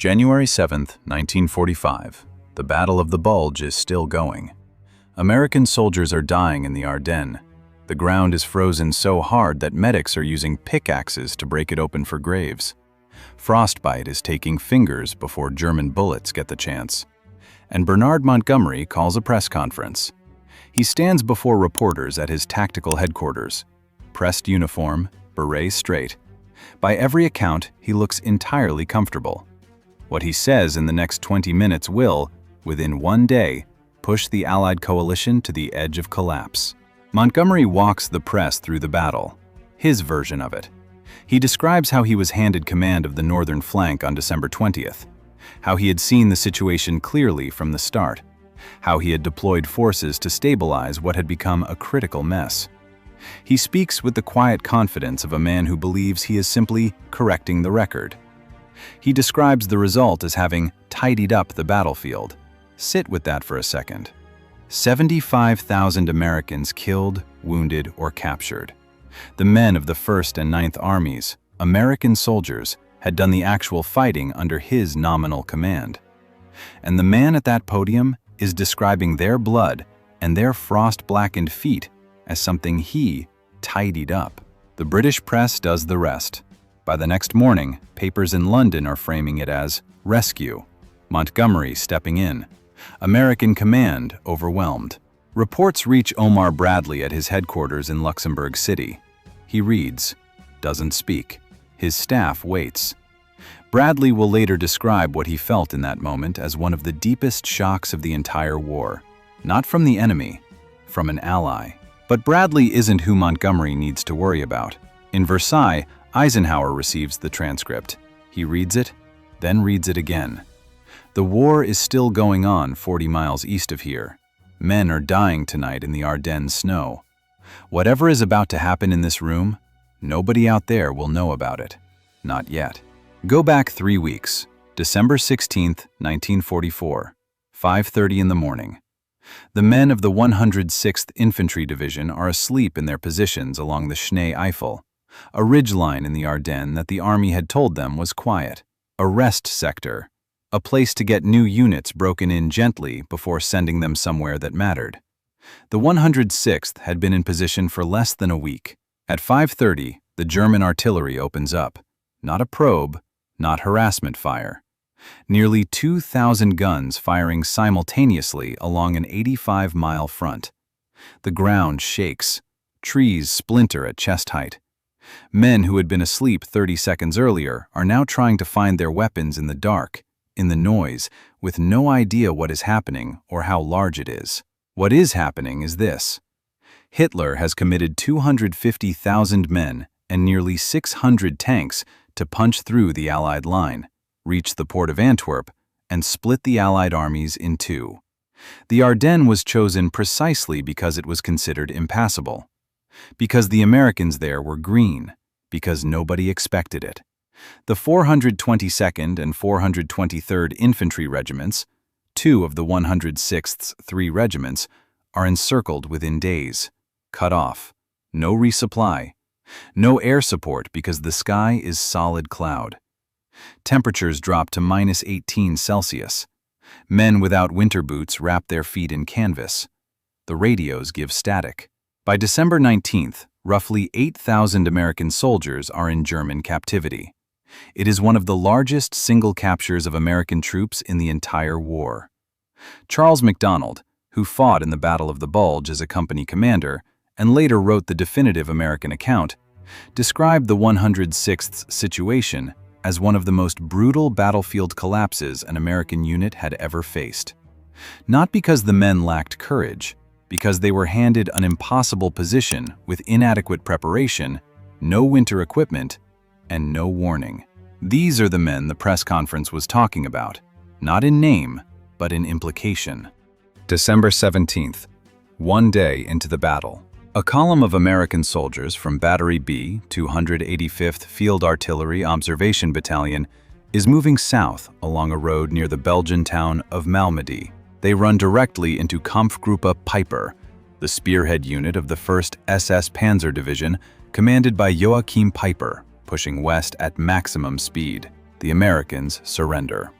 January 7, 1945. The Battle of the Bulge is still going. American soldiers are dying in the Ardennes. The ground is frozen so hard that medics are using pickaxes to break it open for graves. Frostbite is taking fingers before German bullets get the chance. And Bernard Montgomery calls a press conference. He stands before reporters at his tactical headquarters. Pressed uniform, beret straight. By every account, he looks entirely comfortable. What he says in the next 20 minutes will, within one day, push the Allied coalition to the edge of collapse. Montgomery walks the press through the battle, his version of it. He describes how he was handed command of the northern flank on December 20th, how he had seen the situation clearly from the start, how he had deployed forces to stabilize what had become a critical mess. He speaks with the quiet confidence of a man who believes he is simply correcting the record. He describes the result as having tidied up the battlefield. Sit with that for a second. 75,000 Americans killed, wounded, or captured. The men of the 1st and 9th Armies, American soldiers, had done the actual fighting under his nominal command. And the man at that podium is describing their blood and their frost-blackened feet as something he tidied up. The British press does the rest. By the next morning, papers in London are framing it as rescue, Montgomery stepping in, American command overwhelmed. Reports reach Omar Bradley at his headquarters in Luxembourg City. He reads, doesn't speak. His staff waits. Bradley will later describe what he felt in that moment as one of the deepest shocks of the entire war. Not from the enemy, from an ally. But Bradley isn't who Montgomery needs to worry about. In Versailles, Eisenhower receives the transcript. He reads it, then reads it again. The war is still going on 40 miles east of here. Men are dying tonight in the Ardennes snow. Whatever is about to happen in this room, nobody out there will know about it. Not yet. Go back 3 weeks, December 16, 1944, 5:30 in the morning. The men of the 106th Infantry Division are asleep in their positions along the Schnee Eifel, a ridgeline in the Ardennes that the Army had told them was quiet, a rest sector, a place to get new units broken in gently before sending them somewhere that mattered. The 106th had been in position for less than a week. At 5:30, the German artillery opens up. Not a probe, not harassment fire. Nearly 2,000 guns firing simultaneously along an 85-mile front. The ground shakes. Trees splinter at chest height. Men who had been asleep 30 seconds earlier are now trying to find their weapons in the dark, in the noise, with no idea what is happening or how large it is. What is happening is this. Hitler has committed 250,000 men and nearly 600 tanks to punch through the Allied line, reach the port of Antwerp, and split the Allied armies in two. The Ardennes was chosen precisely because it was considered impassable. Because the Americans there were green, because nobody expected it. The 422nd and 423rd Infantry Regiments, 2 of the 106th's 3 regiments, are encircled within days, cut off, no resupply, no air support because the sky is solid cloud. Temperatures drop to -18 Celsius. Men without winter boots wrap their feet in canvas. The radios give static. By December 19th, roughly 8,000 American soldiers are in German captivity. It is one of the largest single captures of American troops in the entire war. Charles MacDonald, who fought in the Battle of the Bulge as a company commander and later wrote the definitive American account, described the 106th's situation as one of the most brutal battlefield collapses an American unit had ever faced. Not because the men lacked courage, because they were handed an impossible position with inadequate preparation, no winter equipment, and no warning. These are the men the press conference was talking about, not in name, but in implication. December 17th, one day into the battle. A column of American soldiers from Battery B, 285th Field Artillery Observation Battalion, is moving south along a road near the Belgian town of Malmedy. They run directly into Kampfgruppe Piper, the spearhead unit of the 1st SS Panzer Division, commanded by Joachim Piper, pushing west at maximum speed. The Americans surrender.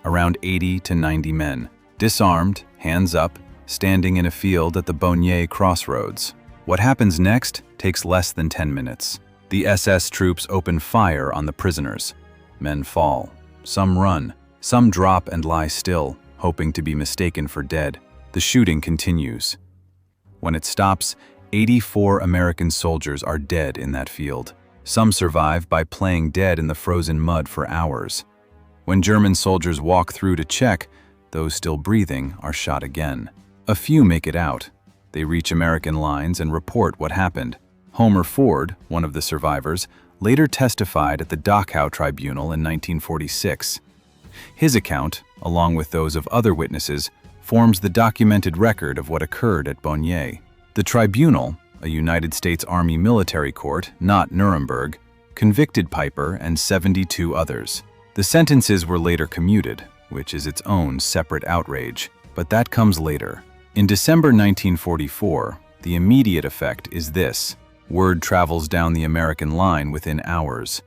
Around 80 to 90 men, disarmed, hands up, standing in a field at the Bastogne crossroads. What happens next takes less than 10 minutes. The SS troops open fire on the prisoners. Men fall. Some run. Some drop and lie still, hoping to be mistaken for dead. The shooting continues. When it stops, 84 American soldiers are dead in that field. Some survive by playing dead in the frozen mud for hours. When German soldiers walk through to check, those still breathing are shot again. A few make it out. They reach American lines and report what happened. Homer Ford, one of the survivors, later testified at the Dachau Tribunal in 1946. His account, along with those of other witnesses, forms the documented record of what occurred at Bastogne. The tribunal, a United States Army military court, not Nuremberg, convicted Piper and 72 others. The sentences were later commuted, which is its own separate outrage, but that comes later. In December 1944, the immediate effect is this. Word travels down the American line within hours.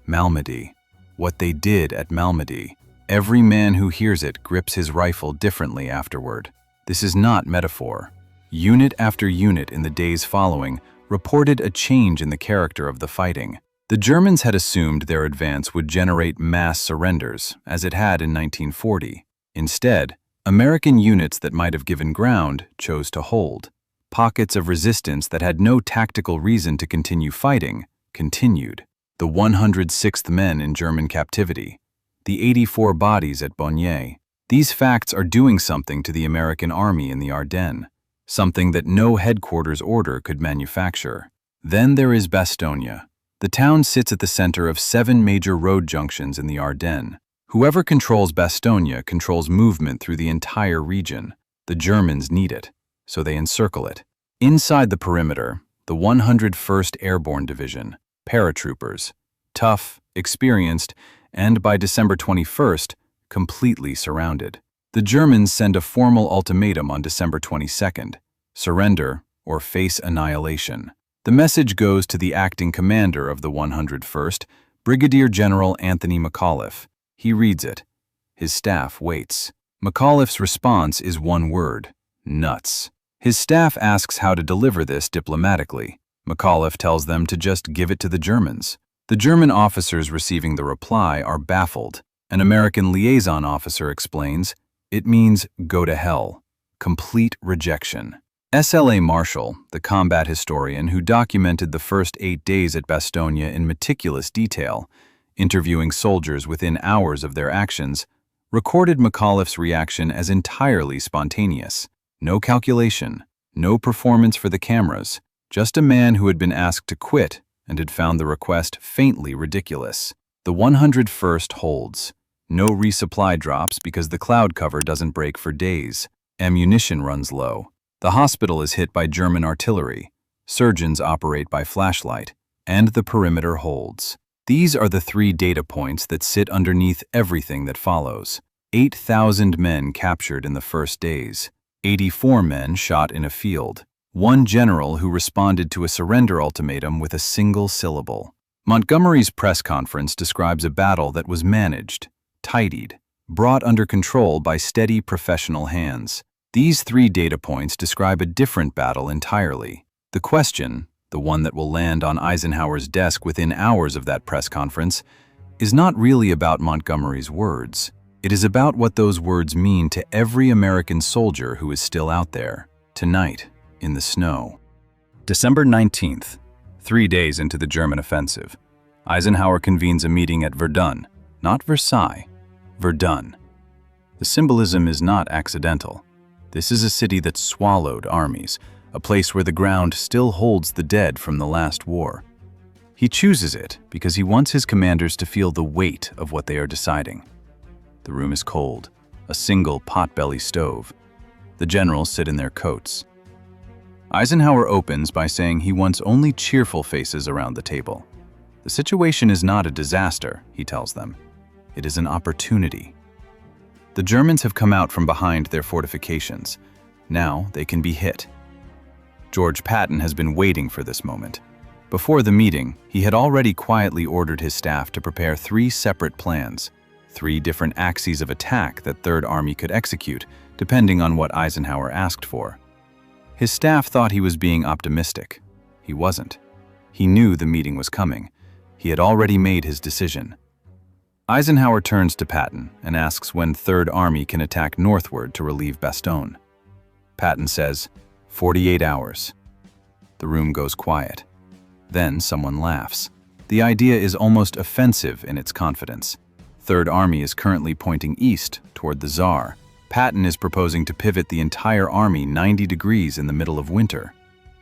Malmedy. What they did at Malmedy. Every man who hears it grips his rifle differently afterward. This is not metaphor. Unit after unit in the days following reported a change in the character of the fighting. The Germans had assumed their advance would generate mass surrenders, as it had in 1940. Instead, American units that might have given ground chose to hold. Pockets of resistance that had no tactical reason to continue fighting continued. The 106th men in German captivity. The 84 bodies at Bastogne. These facts are doing something to the American army in the Ardennes. Something that no headquarters order could manufacture. Then there is Bastogne. The town sits at the center of 7 major road junctions in the Ardennes. Whoever controls Bastogne controls movement through the entire region. The Germans need it, so they encircle it. Inside the perimeter, the 101st Airborne Division, paratroopers, tough, experienced, and by December 21st, completely surrounded. The Germans send a formal ultimatum on December 22nd, surrender or face annihilation. The message goes to the acting commander of the 101st, Brigadier General Anthony McAuliffe. He reads it. His staff waits. McAuliffe's response is one word: nuts. His staff asks how to deliver this diplomatically. McAuliffe tells them to just give it to the Germans. The German officers receiving the reply are baffled. An American liaison officer explains, it means go to hell. Complete rejection. SLA Marshall, the combat historian who documented the first 8 days at Bastogne in meticulous detail, interviewing soldiers within hours of their actions, recorded McAuliffe's reaction as entirely spontaneous. No calculation, no performance for the cameras, just a man who had been asked to quit and had found the request faintly ridiculous. The 101st holds. No resupply drops because the cloud cover doesn't break for days. Ammunition runs low. The hospital is hit by German artillery. Surgeons operate by flashlight. And the perimeter holds. These are the 3 data points that sit underneath everything that follows. 8,000 men captured in the first days. 84 men shot in a field. 1 general who responded to a surrender ultimatum with a single syllable. Montgomery's press conference describes a battle that was managed, tidied, brought under control by steady professional hands. These 3 data points describe a different battle entirely. The question, the one that will land on Eisenhower's desk within hours of that press conference, is not really about Montgomery's words. It is about what those words mean to every American soldier who is still out there, tonight, in the snow. December 19th, 3 days into the German offensive, Eisenhower convenes a meeting at Verdun, not Versailles, Verdun. The symbolism is not accidental. This is a city that swallowed armies, a place where the ground still holds the dead from the last war. He chooses it because he wants his commanders to feel the weight of what they are deciding. The room is cold, a single pot-belly stove. The generals sit in their coats. Eisenhower opens by saying he wants only cheerful faces around the table. The situation is not a disaster, he tells them. It is an opportunity. The Germans have come out from behind their fortifications. Now they can be hit. George Patton has been waiting for this moment. Before the meeting, he had already quietly ordered his staff to prepare 3 separate plans, 3 different axes of attack that Third Army could execute, depending on what Eisenhower asked for. His staff thought he was being optimistic. He wasn't. He knew the meeting was coming. He had already made his decision. Eisenhower turns to Patton and asks when Third Army can attack northward to relieve Bastogne. Patton says, 48 hours. The room goes quiet. Then someone laughs. The idea is almost offensive in its confidence. Third Army is currently pointing east toward the Tsar. Patton is proposing to pivot the entire army 90 degrees in the middle of winter.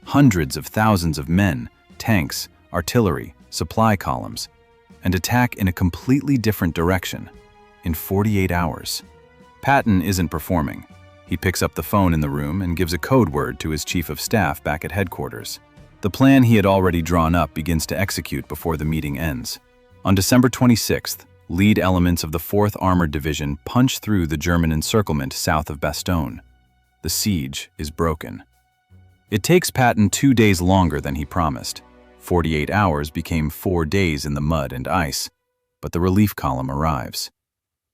Hundreds of thousands of men, tanks, artillery, supply columns, and attack in a completely different direction in 48 hours. Patton isn't performing. He picks up the phone in the room and gives a code word to his chief of staff back at headquarters. The plan he had already drawn up begins to execute before the meeting ends. On December 26th, lead elements of the 4th Armored Division punch through the German encirclement south of Bastogne. The siege is broken. It takes Patton 2 days longer than he promised. 48 hours became 4 days in the mud and ice, but the relief column arrives.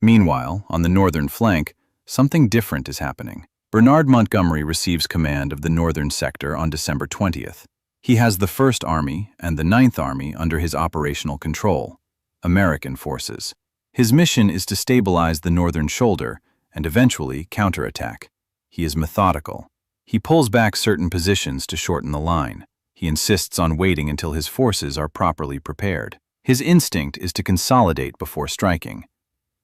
Meanwhile, on the northern flank, something different is happening. Bernard Montgomery receives command of the northern sector on December 20th. He has the 1st Army and the 9th Army under his operational control, American forces. His mission is to stabilize the northern shoulder and eventually counterattack. He is methodical. He pulls back certain positions to shorten the line. He insists on waiting until his forces are properly prepared. His instinct is to consolidate before striking.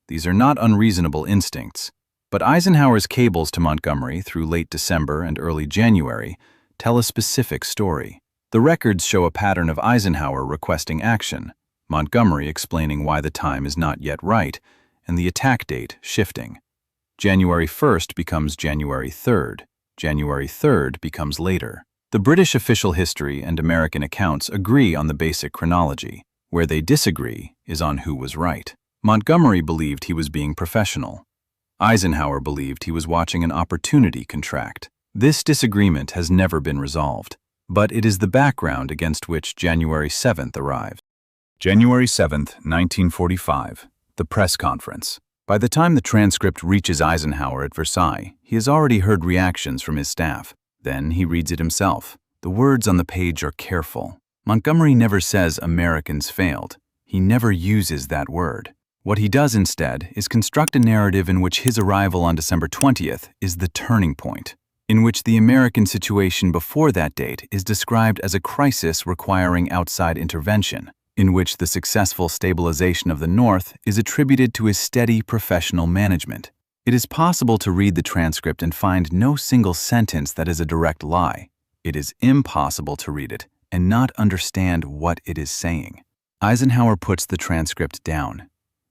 These are not unreasonable instincts, but Eisenhower's cables to Montgomery through late December and early January tell a specific story. The records show a pattern of Eisenhower requesting action, Montgomery explaining why the time is not yet right, and the attack date shifting. January 1st becomes January 3rd. January 3rd becomes later. The British official history and American accounts agree on the basic chronology. Where they disagree is on who was right. Montgomery believed he was being professional. Eisenhower believed he was watching an opportunity contract. This disagreement has never been resolved, but it is the background against which January 7th arrives. January 7th, 1945, the press conference. By the time the transcript reaches Eisenhower at Versailles, he has already heard reactions from his staff. Then he reads it himself. The words on the page are careful. Montgomery never says Americans failed. He never uses that word. What he does instead is construct a narrative in which his arrival on December 20th is the turning point, in which the American situation before that date is described as a crisis requiring outside intervention, in which the successful stabilization of the North is attributed to his steady professional management. It is possible to read the transcript and find no single sentence that is a direct lie. It is impossible to read it and not understand what it is saying. Eisenhower puts the transcript down.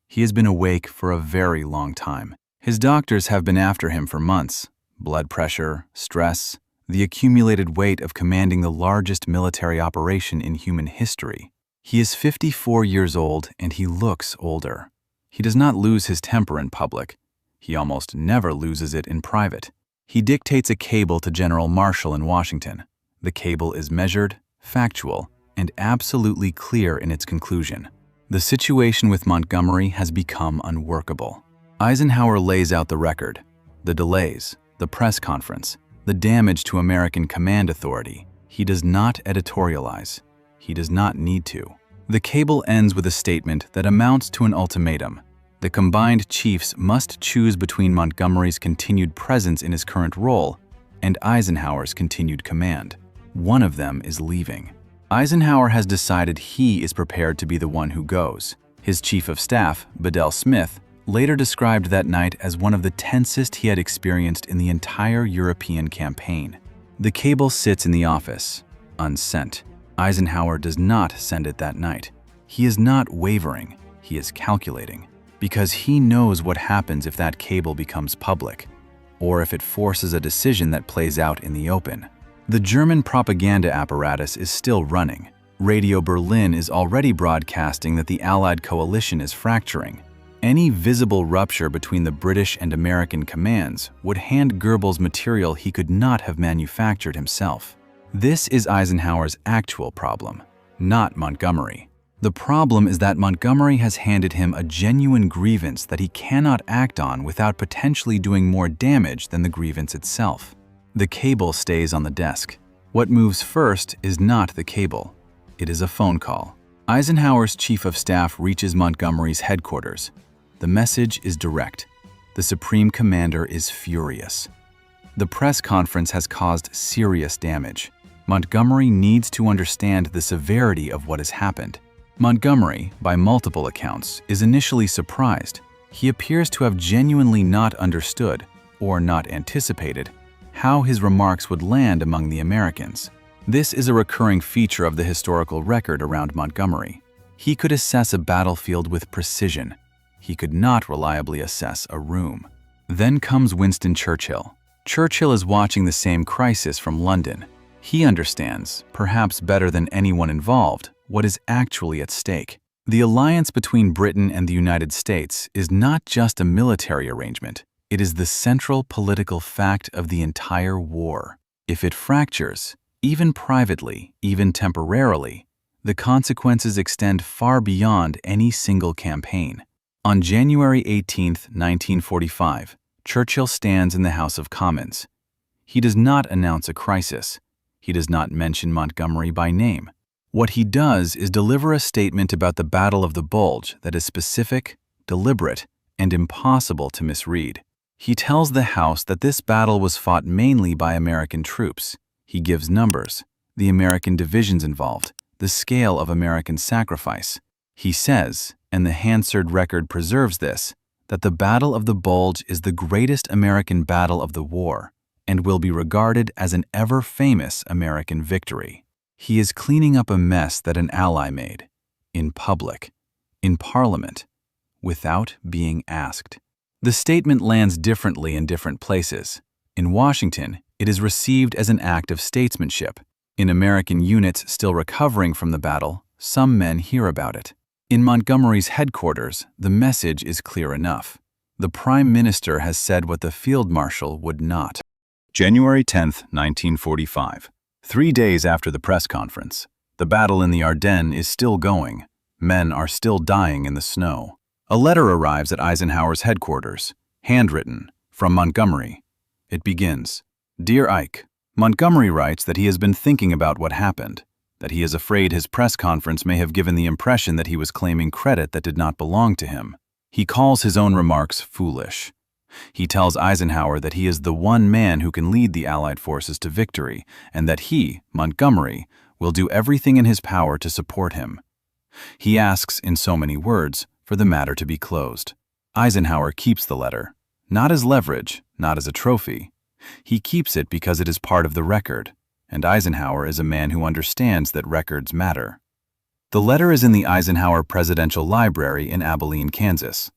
He has been awake for a very long time. His doctors have been after him for months. Blood pressure, stress, the accumulated weight of commanding the largest military operation in human history. He is 54 years old and he looks older. He does not lose his temper in public. He almost never loses it in private. He dictates a cable to General Marshall in Washington. The cable is measured, factual, and absolutely clear in its conclusion. The situation with Montgomery has become unworkable. Eisenhower lays out the record, the delays, the press conference, the damage to American command authority. He does not editorialize. He does not need to. The cable ends with a statement that amounts to an ultimatum. The combined chiefs must choose between Montgomery's continued presence in his current role and Eisenhower's continued command. One of them is leaving. Eisenhower has decided he is prepared to be the one who goes. His chief of staff, Bedell Smith, later described that night as one of the tensest he had experienced in the entire European campaign. The cable sits in the office, unsent. Eisenhower does not send it that night. He is not wavering, he is calculating, because he knows what happens if that cable becomes public, or if it forces a decision that plays out in the open. The German propaganda apparatus is still running. Radio Berlin is already broadcasting that the Allied coalition is fracturing. Any visible rupture between the British and American commands would hand Goebbels material he could not have manufactured himself. This is Eisenhower's actual problem, not Montgomery. The problem is that Montgomery has handed him a genuine grievance that he cannot act on without potentially doing more damage than the grievance itself. The cable stays on the desk. What moves first is not the cable. It is a phone call. Eisenhower's chief of staff reaches Montgomery's headquarters. The message is direct. The Supreme Commander is furious. The press conference has caused serious damage. Montgomery needs to understand the severity of what has happened. Montgomery, by multiple accounts, is initially surprised. He appears to have genuinely not understood, or not anticipated, how his remarks would land among the Americans. This is a recurring feature of the historical record around Montgomery. He could assess a battlefield with precision. He could not reliably assess a room. Then comes Winston Churchill. Churchill is watching the same crisis from London. He understands, perhaps better than anyone involved, what is actually at stake. The alliance between Britain and the United States is not just a military arrangement. It is the central political fact of the entire war. If it fractures, even privately, even temporarily, the consequences extend far beyond any single campaign. On January 18, 1945, Churchill stands in the House of Commons. He does not announce a crisis. He does not mention Montgomery by name. What he does is deliver a statement about the Battle of the Bulge that is specific, deliberate, and impossible to misread. He tells the House that this battle was fought mainly by American troops. He gives numbers, the American divisions involved, the scale of American sacrifice. He says, and the Hansard record preserves this, that the Battle of the Bulge is the greatest American battle of the war and will be regarded as an ever-famous American victory. He is cleaning up a mess that an ally made, in public, in Parliament, without being asked. The statement lands differently in different places. In Washington, it is received as an act of statesmanship. In American units still recovering from the battle, some men hear about it. In Montgomery's headquarters, the message is clear enough. The Prime Minister has said what the Field Marshal would not. January 10, 1945. 3 days after the press conference, the battle in the Ardennes is still going. Men are still dying in the snow. A letter arrives at Eisenhower's headquarters, handwritten, from Montgomery. It begins, "Dear Ike, Montgomery writes that he has been thinking about what happened, that he is afraid his press conference may have given the impression that he was claiming credit that did not belong to him. He calls his own remarks foolish. He tells Eisenhower that he is the one man who can lead the Allied forces to victory, and that he, Montgomery, will do everything in his power to support him. He asks, in so many words, for the matter to be closed." Eisenhower keeps the letter, not as leverage, not as a trophy. He keeps it because it is part of the record, and Eisenhower is a man who understands that records matter. The letter is in the Eisenhower Presidential Library in Abilene, Kansas.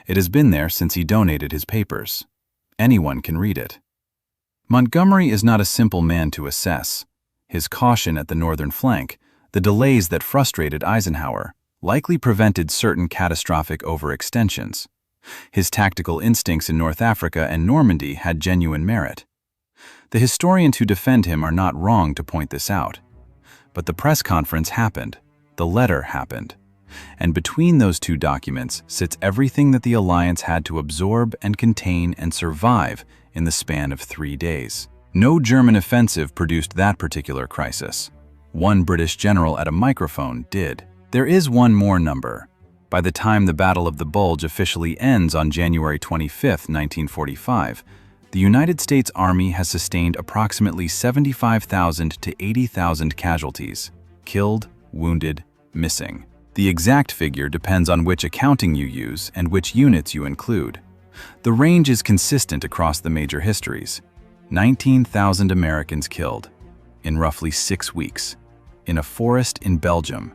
It has been there since he donated his papers. Anyone can read it. Montgomery is not a simple man to assess. His caution at the northern flank, the delays that frustrated Eisenhower, likely prevented certain catastrophic overextensions. His tactical instincts in North Africa and Normandy had genuine merit. The historians who defend him are not wrong to point this out. But the press conference happened. The letter happened. And between those two documents sits everything that the alliance had to absorb and contain and survive in the span of 3 days. No German offensive produced that particular crisis. One British general at a microphone did. There is one more number. By the time the Battle of the Bulge officially ends on January 25, 1945, the United States Army has sustained approximately 75,000 to 80,000 casualties, killed, wounded, missing. The exact figure depends on which accounting you use and which units you include. The range is consistent across the major histories. 19,000 Americans killed, in roughly 6 weeks, in a forest in Belgium,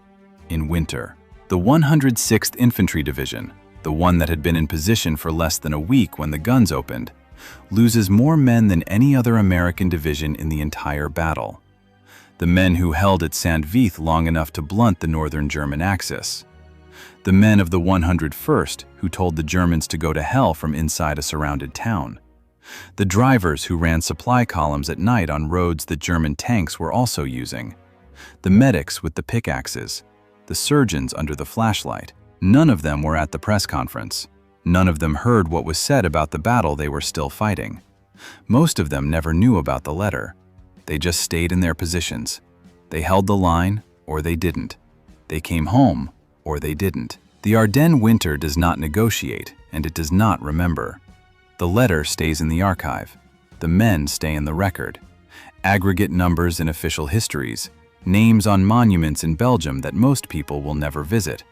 in winter. The 106th Infantry Division, the one that had been in position for less than a week when the guns opened, loses more men than any other American division in the entire battle. The men who held at St. Vith long enough to blunt the northern German axis. The men of the 101st who told the Germans to go to hell from inside a surrounded town. The drivers who ran supply columns at night on roads that German tanks were also using. The medics with the pickaxes, the surgeons under the flashlight. None of them were at the press conference. None of them heard what was said about the battle they were still fighting. Most of them never knew about the letter. They just stayed in their positions. They held the line, or they didn't. They came home, or they didn't. The Ardennes winter does not negotiate, and it does not remember. The letter stays in the archive. The men stay in the record. Aggregate numbers in official histories, names on monuments in Belgium that most people will never visit,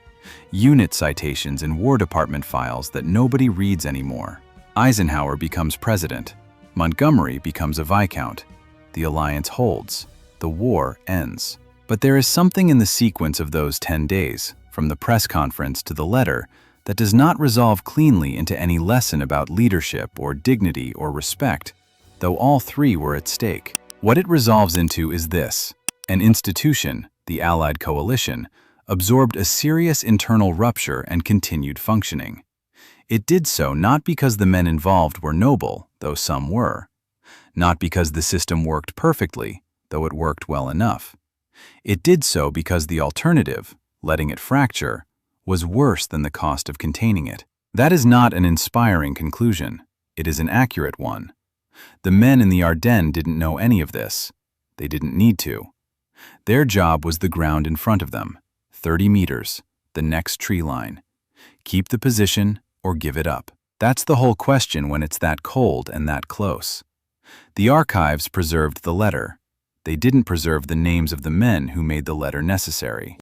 unit citations in War Department files that nobody reads anymore. Eisenhower becomes president. Montgomery becomes a viscount. The alliance holds. The war ends. But there is something in the sequence of those 10 days, from the press conference to the letter, that does not resolve cleanly into any lesson about leadership or dignity or respect, though all three were at stake. What it resolves into is this: an institution, the Allied coalition, absorbed a serious internal rupture and continued functioning. It did so not because the men involved were noble, though some were. Not because the system worked perfectly, though it worked well enough. It did so because the alternative, letting it fracture, was worse than the cost of containing it. That is not an inspiring conclusion. It is an accurate one. The men in the Ardennes didn't know any of this. They didn't need to. Their job was the ground in front of them, 30 meters, the next tree line. Keep the position or give it up. That's the whole question when it's that cold and that close. The archives preserved the letter. They didn't preserve the names of the men who made the letter necessary.